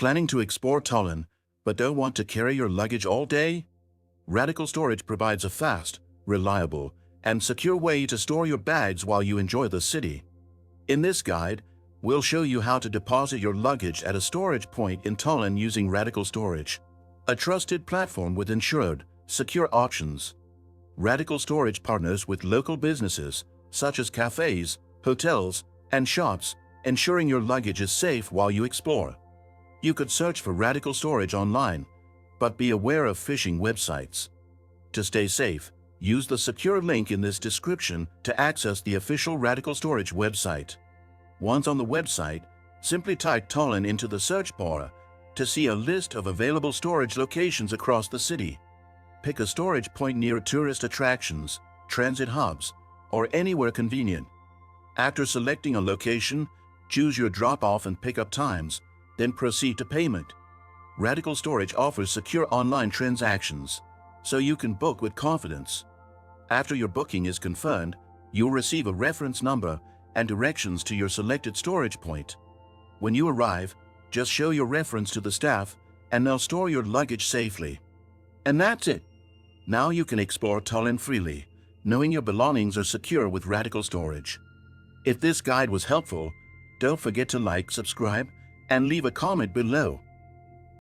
Planning to explore Tallinn, but don't want to carry your luggage all day? RadicalStorage provides a fast, reliable, and secure way to store your bags while you enjoy the city. In this guide, we'll show you how to deposit your luggage at a storage point in Tallinn using RadicalStorage, a trusted platform with ensured, secure options. RadicalStorage partners with local businesses, such as cafes, hotels, and shops, ensuring your luggage is safe while you explore. You could search for RadicalStorage online, but be aware of phishing websites. To stay safe, use the secure link in this description to access the official RadicalStorage website. Once on the website, simply type Tallinn into the search bar to see a list of available storage locations across the city. Pick a storage point near tourist attractions, transit hubs, or anywhere convenient. After selecting a location, choose your drop-off and pick-up times, then proceed to payment. RadicalStorage offers secure online transactions, so you can book with confidence. After your booking is confirmed, you'll receive a reference number and directions to your selected storage point. When you arrive, just show your reference to the staff and they'll store your luggage safely. And that's it. Now you can explore Tallinn freely, knowing your belongings are secure with RadicalStorage. If this guide was helpful, don't forget to like, subscribe, and leave a comment below.